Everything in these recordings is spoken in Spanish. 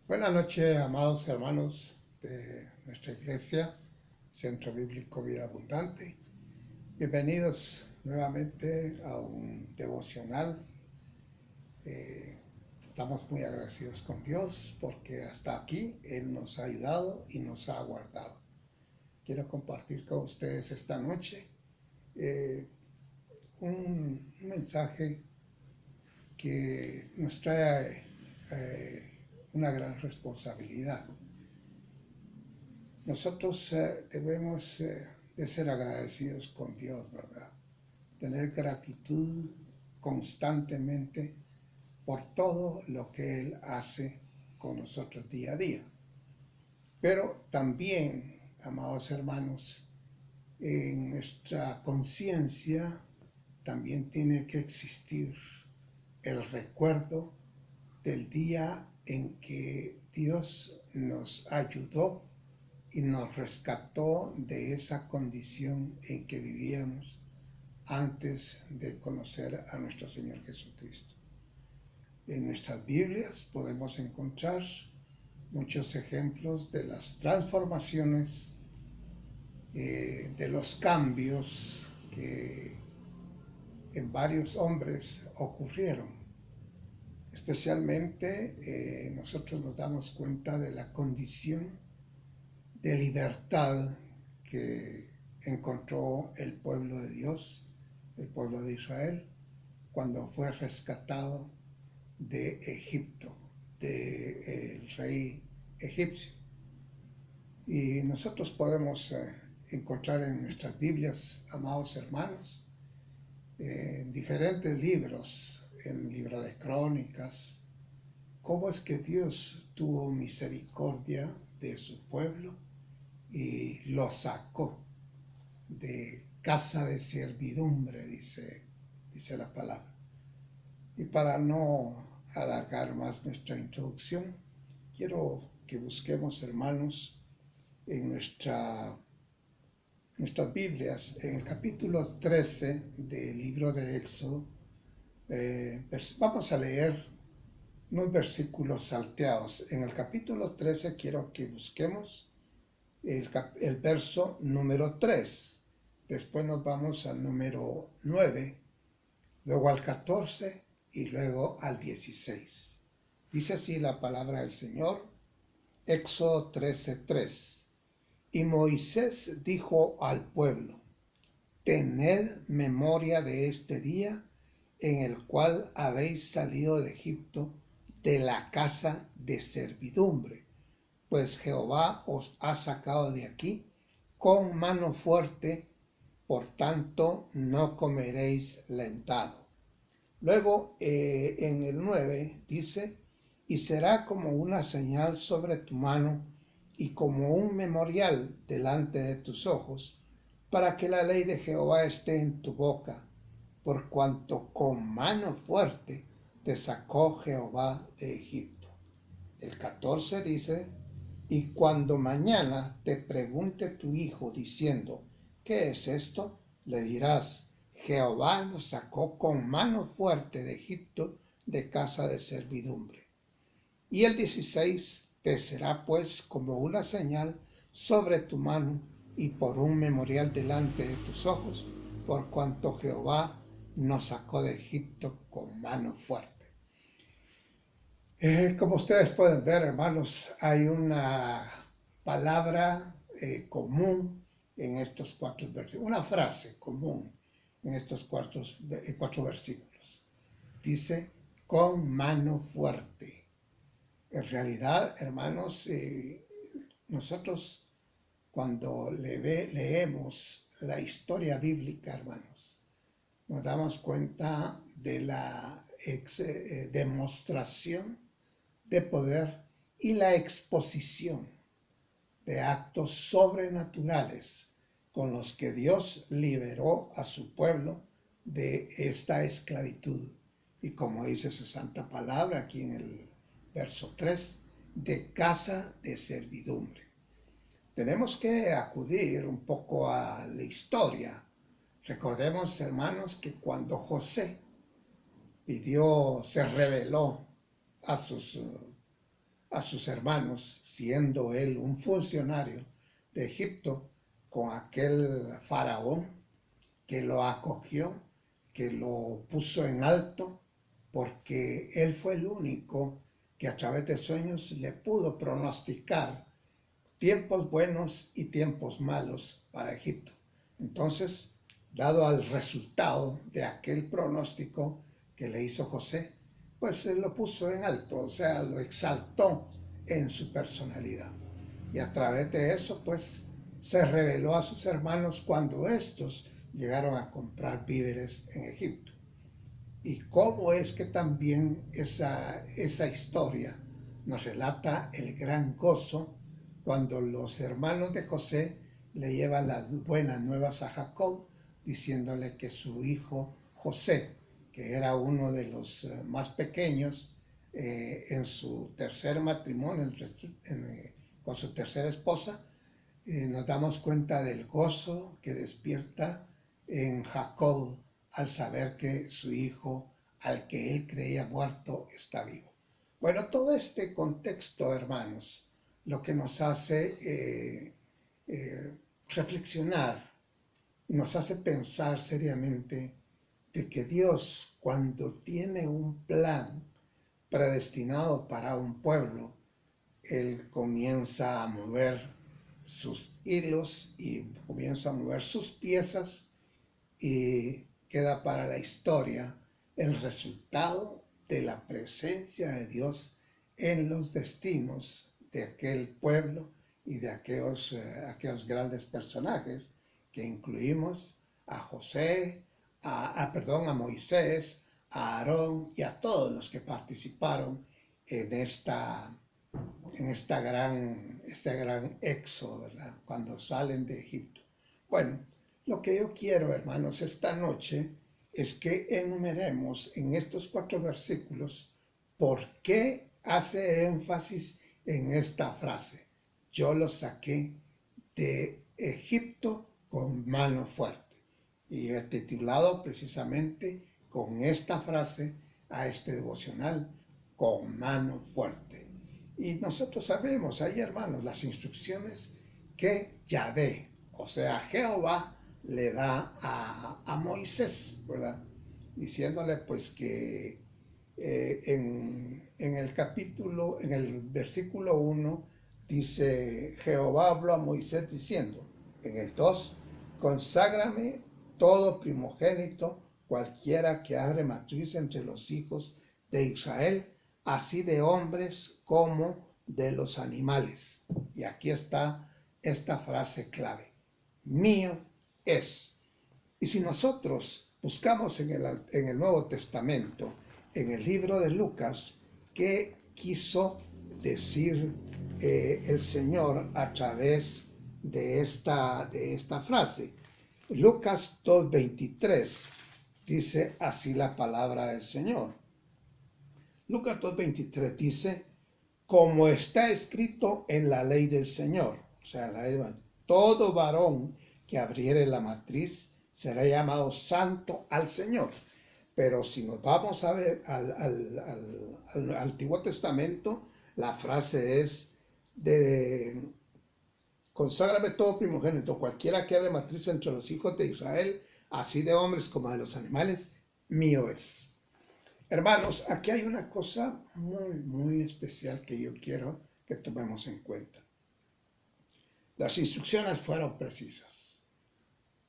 Buenas noches, amados hermanos de nuestra iglesia, Centro Bíblico Vida Abundante. Bienvenidos nuevamente a un devocional. Estamos muy agradecidos con Dios porque hasta aquí Él nos ha ayudado y nos ha guardado. Quiero compartir con ustedes esta noche un mensaje que nos trae una gran responsabilidad. Nosotros debemos de ser agradecidos con Dios, ¿verdad? Tener gratitud constantemente por todo lo que Él hace con nosotros día a día. Pero también, amados hermanos, en nuestra conciencia también tiene que existir el recuerdo del día en que Dios nos ayudó y nos rescató de esa condición en que vivíamos antes de conocer a nuestro Señor Jesucristo. En nuestras Biblias podemos encontrar muchos ejemplos de las transformaciones, de los cambios que en varios hombres ocurrieron. Especialmente nosotros nos damos cuenta de la condición de libertad que encontró el pueblo de Dios, el pueblo de Israel, cuando fue rescatado de Egipto, del rey egipcio. Y nosotros podemos encontrar en nuestras Biblias, amados hermanos, diferentes libros, en el libro de Crónicas, cómo es que Dios tuvo misericordia de su pueblo y lo sacó de casa de servidumbre, dice la palabra. Y para no alargar más nuestra introducción, quiero que busquemos, hermanos, en nuestras Biblias, en el capítulo 13 del libro de Éxodo. Vamos a leer unos versículos salteados. En el capítulo 13 quiero que busquemos el verso número 3. Después nos vamos al número 9, luego al 14 y luego al 16. Dice así la palabra del Señor, Éxodo 13:3. Y Moisés dijo al pueblo: tened memoria de este día en el cual habéis salido de Egipto, de la casa de servidumbre, pues Jehová os ha sacado de aquí con mano fuerte, por tanto no comeréis lentado. Luego en el 9 dice: y será como una señal sobre tu mano y como un memorial delante de tus ojos, para que la ley de Jehová esté en tu boca, por cuanto con mano fuerte te sacó Jehová de Egipto. El 14 dice: y cuando mañana te pregunte tu hijo diciendo: ¿qué es esto?, le dirás: Jehová nos sacó con mano fuerte de Egipto, de casa de servidumbre. Y el 16: te será pues como una señal sobre tu mano y por un memorial delante de tus ojos, por cuanto Jehová nos sacó de Egipto con mano fuerte. Como ustedes pueden ver, hermanos, hay una palabra común en estos 4 versículos, una frase común en estos 4 versículos. Dice: con mano fuerte. En realidad, hermanos, nosotros cuando leemos la historia bíblica, hermanos, nos damos cuenta de la demostración de poder y la exposición de actos sobrenaturales con los que Dios liberó a su pueblo de esta esclavitud. Y como dice su santa palabra aquí en el verso 3, de casa de servidumbre. Tenemos que acudir un poco a la historia. Recordemos, hermanos, que cuando José se reveló a sus a sus hermanos, siendo él un funcionario de Egipto, con aquel faraón que lo acogió, que lo puso en alto, porque él fue el único que a través de sueños le pudo pronosticar tiempos buenos y tiempos malos para Egipto. Entonces, dado al resultado de aquel pronóstico que le hizo José, pues él lo puso en alto, o sea, lo exaltó en su personalidad. Y a través de eso, pues, se reveló a sus hermanos cuando estos llegaron a comprar víveres en Egipto. Y cómo es que también esa historia nos relata el gran gozo cuando los hermanos de José le llevan las buenas nuevas a Jacob, diciéndole que su hijo José, que era uno de los más pequeños, en su tercer matrimonio, con su tercera esposa, nos damos cuenta del gozo que despierta en Jacob al saber que su hijo, al que él creía muerto, está vivo. Bueno, todo este contexto, hermanos, lo que nos hace reflexionar, nos hace pensar seriamente de que Dios, cuando tiene un plan predestinado para un pueblo, Él comienza a mover sus hilos y comienza a mover sus piezas y queda para la historia el resultado de la presencia de Dios en los destinos de aquel pueblo y de aquellos grandes personajes que incluimos a José, a Moisés, a Aarón y a todos los que participaron en este gran éxodo, ¿verdad? Cuando salen de Egipto. Bueno, lo que yo quiero, hermanos, esta noche es que enumeremos en estos 4 versículos por qué hace énfasis en esta frase. Yo los saqué de Egipto con mano fuerte. Y he titulado precisamente con esta frase a este devocional, con mano fuerte. Y nosotros sabemos ahí, hermanos, las instrucciones que Yahvé, o sea, Jehová, le da a Moisés, ¿verdad? Diciéndole pues que en el versículo 1 dice, Jehová habló a Moisés diciendo, en el 2, conságrame todo primogénito, cualquiera que abre matriz entre los hijos de Israel, así de hombres como de los animales. Y aquí está esta frase clave, mío es. Y si nosotros buscamos en el Nuevo Testamento, en el libro de Lucas, qué quiso decir el Señor a través de esta frase. Lucas 2:23 dice así la palabra del Señor. Lucas 2:23 dice, como está escrito en la ley del Señor, o sea, la ley de todo varón que abriere la matriz será llamado santo al Señor. Pero si nos vamos a ver al Antiguo Testamento, la frase es de conságrame todo primogénito, cualquiera que abre matriz entre los hijos de Israel, así de hombres como de los animales, mío es. Hermanos, aquí hay una cosa muy, muy especial que yo quiero que tomemos en cuenta. Las instrucciones fueron precisas.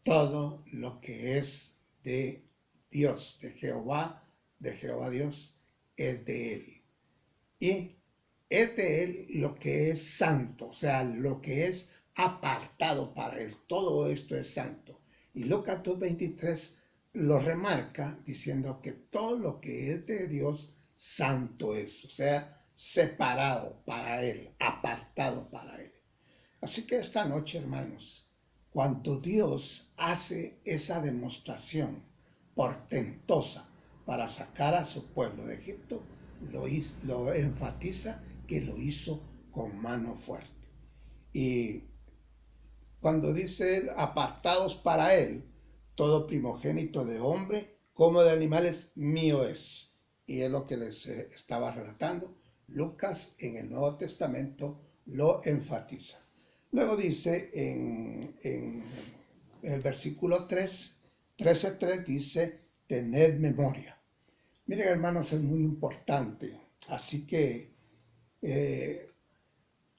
Todo lo que es de Dios, de Jehová Dios, es de Él. Y es de Él lo que es santo, o sea, lo que es apartado para Él. Todo esto es santo. Y Lucas 2:23 lo remarca diciendo que todo lo que es de Dios, santo es, o sea, separado para Él, apartado para Él. Así que esta noche, hermanos, cuando Dios hace esa demostración portentosa para sacar a su pueblo de Egipto, lo enfatiza que lo hizo con mano fuerte. Y cuando dice apartados para Él, todo primogénito de hombre como de animales mío es. Y es lo que les estaba relatando. Lucas en el Nuevo Testamento lo enfatiza. Luego dice en el versículo 3, 13:3 dice, tened memoria. Miren, hermanos, es muy importante. Así que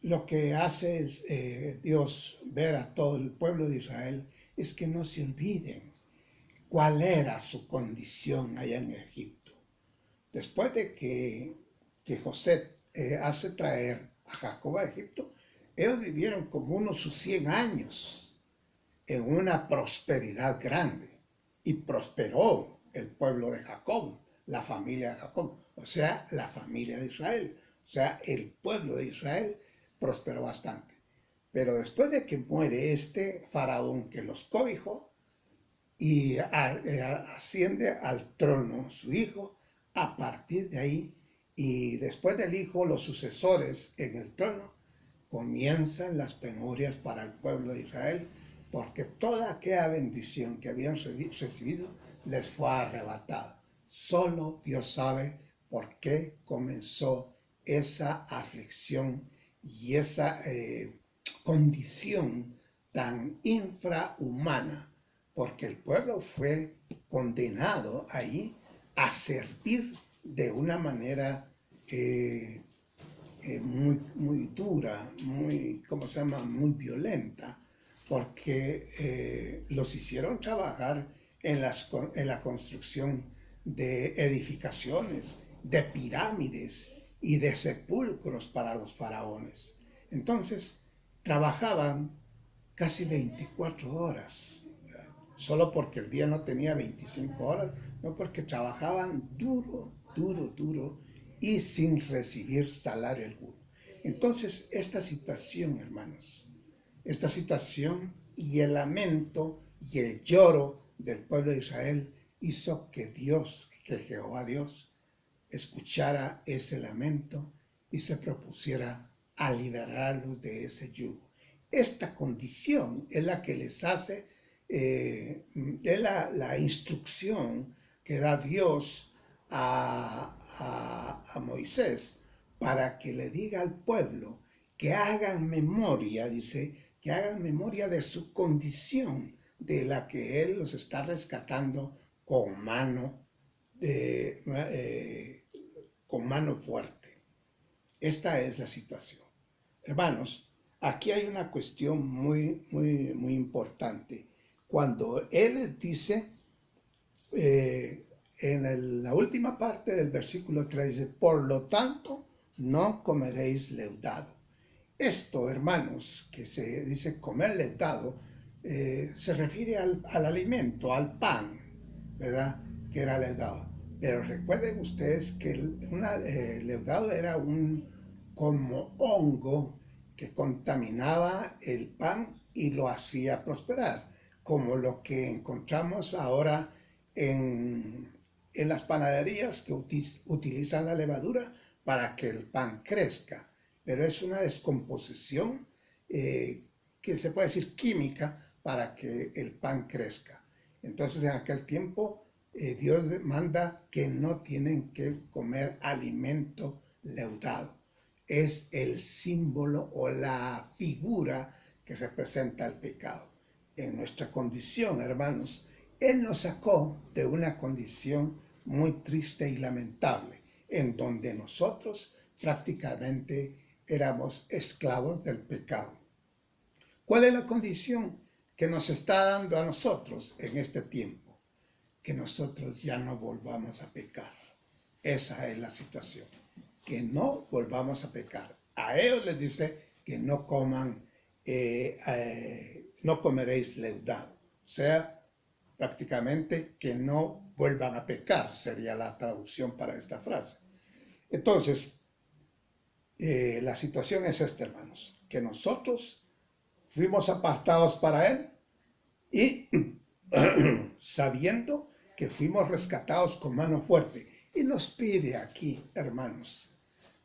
lo que hace es, Dios ver a todo el pueblo de Israel es que no se olviden cuál era su condición allá en Egipto. Después de que José hace traer a Jacob a Egipto, ellos vivieron como unos sus 100 años en una prosperidad grande y prosperó el pueblo de Jacob, la familia de Jacob, o sea, la familia de Israel, o sea, el pueblo de Israel prosperó bastante. Pero después de que muere este faraón que los cobijó y asciende al trono su hijo, a partir de ahí y después del hijo los sucesores en el trono, comienzan las penurias para el pueblo de Israel, porque toda aquella bendición que habían recibido les fue arrebatada. Solo Dios sabe por qué comenzó esa aflicción y esa condición tan infrahumana, porque el pueblo fue condenado ahí a servir de una manera muy dura, ¿cómo se llama? Muy violenta, porque los hicieron trabajar en la construcción de edificaciones, de pirámides y de sepulcros para los faraones. Entonces, trabajaban casi 24 horas, solo porque el día no tenía 25 horas, no, porque trabajaban duro, duro, duro y sin recibir salario alguno. Entonces, esta situación, hermanos, esta situación y el lamento y el lloro del pueblo de Israel hizo que Jehová Dios, escuchara ese lamento y se propusiera a liberarlos de ese yugo. Esta condición es la que les hace, es la instrucción que da Dios a Moisés para que le diga al pueblo que hagan memoria, dice, que hagan memoria de su condición, de la que Él los está rescatando con mano fuerte. Esta es la situación. Hermanos, aquí hay una cuestión muy importante. Cuando Él dice, en la última parte del versículo 3, dice, por lo tanto, no comeréis leudado. Esto, hermanos, que se dice comer leudado, se refiere al alimento, al pan, ¿verdad? Que era leudado. Pero recuerden ustedes que leudado era como hongo que contaminaba el pan y lo hacía prosperar, como lo que encontramos ahora en las panaderías que utilizan la levadura para que el pan crezca. Pero es una descomposición que se puede decir química para que el pan crezca. Entonces en aquel tiempo Dios manda que no tienen que comer alimento leudado. Es el símbolo o la figura que representa el pecado. En nuestra condición, hermanos, Él nos sacó de una condición muy triste y lamentable, en donde nosotros prácticamente éramos esclavos del pecado. ¿Cuál es la condición que nos está dando a nosotros en este tiempo? Que nosotros ya no volvamos a pecar. Esa es la situación. Que no volvamos a pecar. A ellos les dice que no coman, no comeréis leudado. O sea, prácticamente que no vuelvan a pecar, sería la traducción para esta frase. Entonces, la situación es esta, hermanos, que nosotros fuimos apartados para Él y sabiendo que fuimos rescatados con mano fuerte. Y nos pide aquí, hermanos,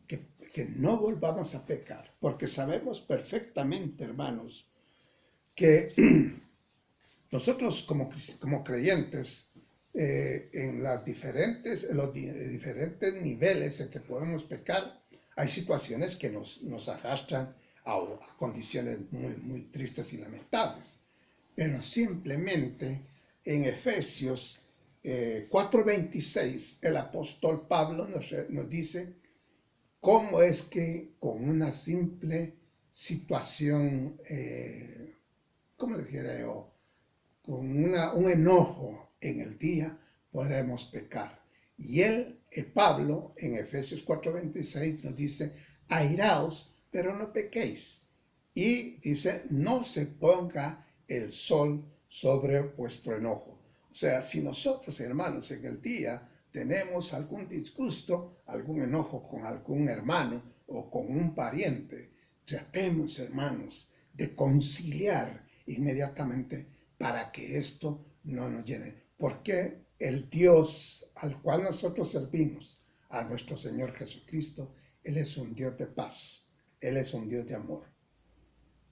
que no volvamos a pecar, porque sabemos perfectamente, hermanos, que nosotros como creyentes, en los diferentes niveles en que podemos pecar, hay situaciones que nos arrastran a condiciones muy tristes y lamentables. Pero simplemente en Efesios 4:26, el apóstol Pablo nos dice cómo es que con una simple situación, ¿cómo le dijera yo? Con un enojo en el día podemos pecar. Y Pablo, en Efesios 4:26 nos dice, airaos, pero no pequéis. Y dice, no se ponga el sol sobre vuestro enojo. O sea, si nosotros, hermanos, en el día tenemos algún disgusto, algún enojo con algún hermano o con un pariente, tratemos, hermanos, de conciliar inmediatamente para que esto no nos llene. Porque el Dios al cual nosotros servimos, a nuestro Señor Jesucristo, Él es un Dios de paz, Él es un Dios de amor.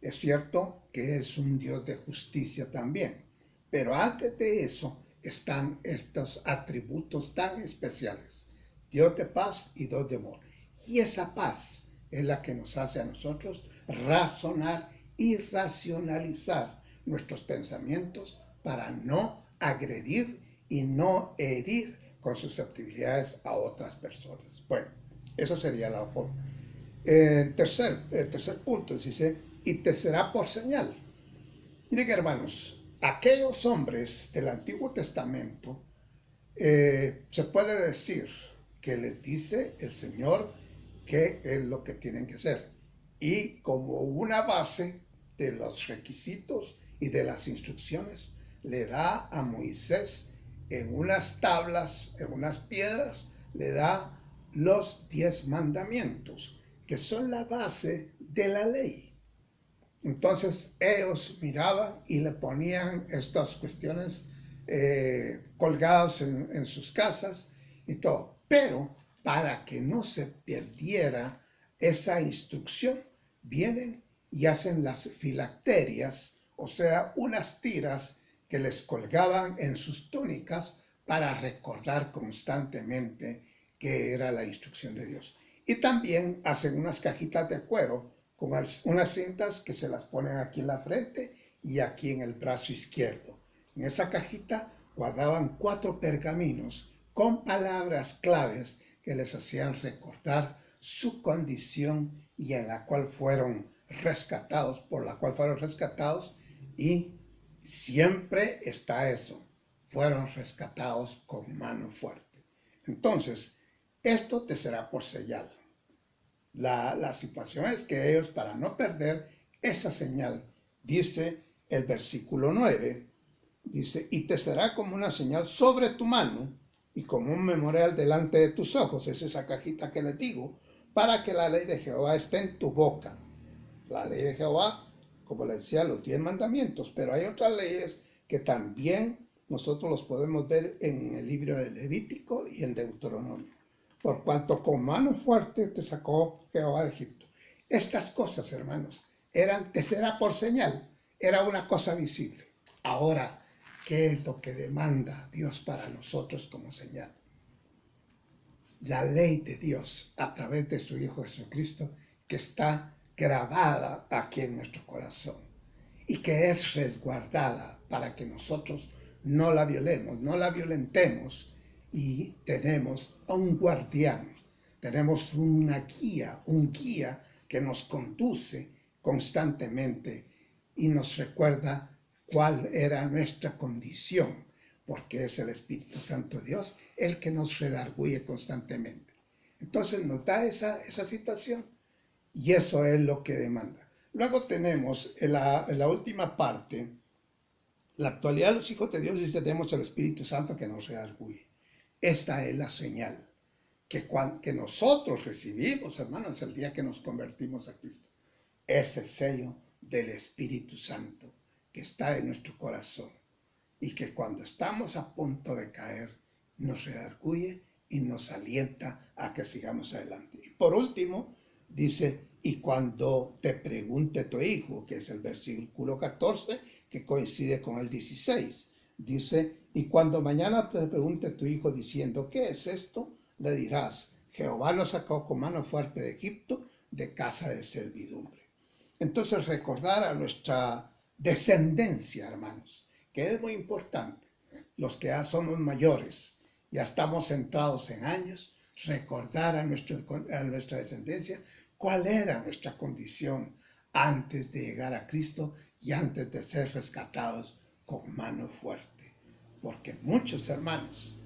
Es cierto que es un Dios de justicia también, pero antes de eso están estos atributos tan especiales, Dios de paz y Dios de amor. Y esa paz es la que nos hace a nosotros razonar y racionalizar nuestros pensamientos para no agredir y no herir con susceptibilidades a otras personas. Bueno, eso sería la forma. Tercer punto, dice, y te será por señal. Miren, hermanos, aquellos hombres del Antiguo Testamento, se puede decir que les dice el Señor qué es lo que tienen que hacer. Y como una base de los requisitos y de las instrucciones, le da a Moisés en unas tablas, en unas piedras, le da los 10 mandamientos, que son la base de la ley. Entonces ellos miraban y le ponían estas cuestiones colgadas en sus casas y todo. Pero para que no se perdiera esa instrucción, vienen y hacen las filacterias, o sea, unas tiras que les colgaban en sus túnicas para recordar constantemente que era la instrucción de Dios. Y también hacen unas cajitas de cuero con unas cintas que se las ponen aquí en la frente y aquí en el brazo izquierdo. En esa cajita guardaban 4 pergaminos con palabras claves que les hacían recordar su condición y en la cual fueron rescatados, por la cual fueron rescatados, y siempre está eso, fueron rescatados con mano fuerte. Entonces, esto te será por señal. La situación es que ellos, para no perder esa señal, dice el versículo 9, dice, y te será como una señal sobre tu mano y como un memorial delante de tus ojos. Es esa cajita que les digo, para que la ley de Jehová esté en tu boca. La ley de Jehová, como les decía, los 10 mandamientos, pero hay otras leyes que también nosotros los podemos ver en el libro de Levítico y en Deuteronomio. Por cuanto con mano fuerte te sacó Jehová de Egipto. Estas cosas, hermanos, te será por señal, era una cosa visible. Ahora, ¿qué es lo que demanda Dios para nosotros como señal? La ley de Dios a través de su Hijo Jesucristo, que está grabada aquí en nuestro corazón y que es resguardada para que nosotros no la violemos, no la violentemos. Y tenemos un guardián, tenemos una guía, un guía que nos conduce constantemente y nos recuerda cuál era nuestra condición, porque es el Espíritu Santo de Dios el que nos redarguye constantemente. Entonces nos da esa situación y eso es lo que demanda. Luego tenemos en la última parte, la actualidad de los hijos de Dios, y tenemos el Espíritu Santo que nos redarguye. Esta es la señal que nosotros recibimos, hermanos, el día que nos convertimos a Cristo. Ese sello del Espíritu Santo que está en nuestro corazón y que cuando estamos a punto de caer nos redarguye y nos alienta a que sigamos adelante. Y por último, dice, y cuando te pregunte tu hijo, que es el versículo 14, que coincide con el 16, dice, y cuando mañana te pregunte tu hijo diciendo, ¿qué es esto? Le dirás, Jehová nos sacó con mano fuerte de Egipto, de casa de servidumbre. Entonces recordar a nuestra descendencia, hermanos, que es muy importante. Los que ya somos mayores, ya estamos centrados en años, recordar a nuestra descendencia cuál era nuestra condición antes de llegar a Cristo y antes de ser rescatados con mano fuerte. Porque muchos hermanos,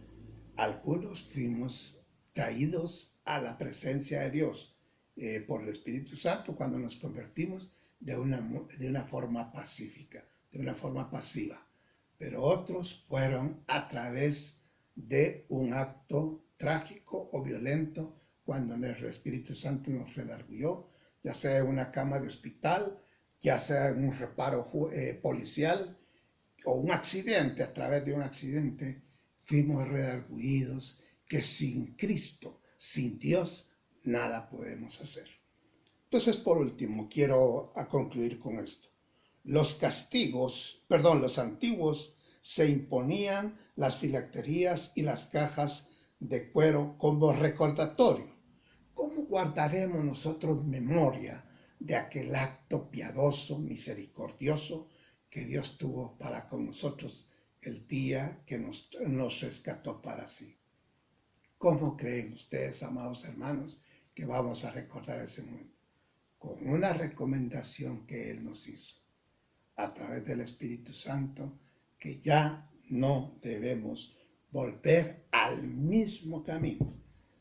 algunos fuimos traídos a la presencia de Dios por el Espíritu Santo cuando nos convertimos de una forma pacífica, de una forma pasiva. Pero otros fueron a través de un acto trágico o violento cuando el Espíritu Santo nos redarguyó, ya sea en una cama de hospital, ya sea en un reparo policial o un accidente, a través de un accidente, fuimos redarguidos que sin Cristo, sin Dios, nada podemos hacer. Entonces, por último, quiero concluir con esto. Los antiguos se imponían las filacterías y las cajas de cuero como recordatorio. ¿Cómo guardaremos nosotros memoria de aquel acto piadoso, misericordioso que Dios tuvo para con nosotros el día que nos rescató para sí? ¿Cómo creen ustedes, amados hermanos, que vamos a recordar ese momento? Con una recomendación que Él nos hizo a través del Espíritu Santo, que ya no debemos volver al mismo camino.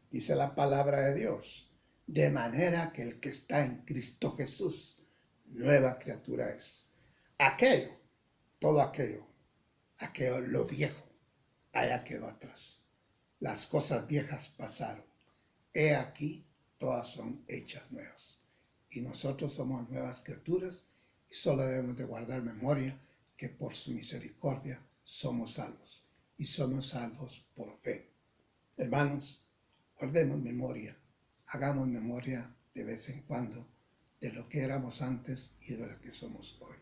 Dice la palabra de Dios, de manera que el que está en Cristo Jesús, nueva criatura es. Todo aquello, lo viejo, allá quedó atrás. Las cosas viejas pasaron. He aquí, todas son hechas nuevas. Y nosotros somos nuevas criaturas y solo debemos de guardar memoria que por su misericordia somos salvos. Y somos salvos por fe. Hermanos, guardemos memoria, hagamos memoria de vez en cuando de lo que éramos antes y de lo que somos hoy.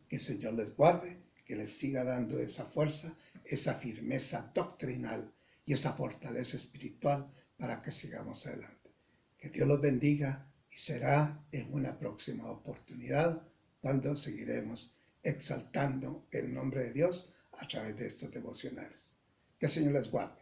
Que el Señor les guarde, que les siga dando esa fuerza, esa firmeza doctrinal y esa fortaleza espiritual para que sigamos adelante. Que Dios los bendiga y será en una próxima oportunidad cuando seguiremos exaltando el nombre de Dios a través de estos devocionales. Que el Señor les guarde.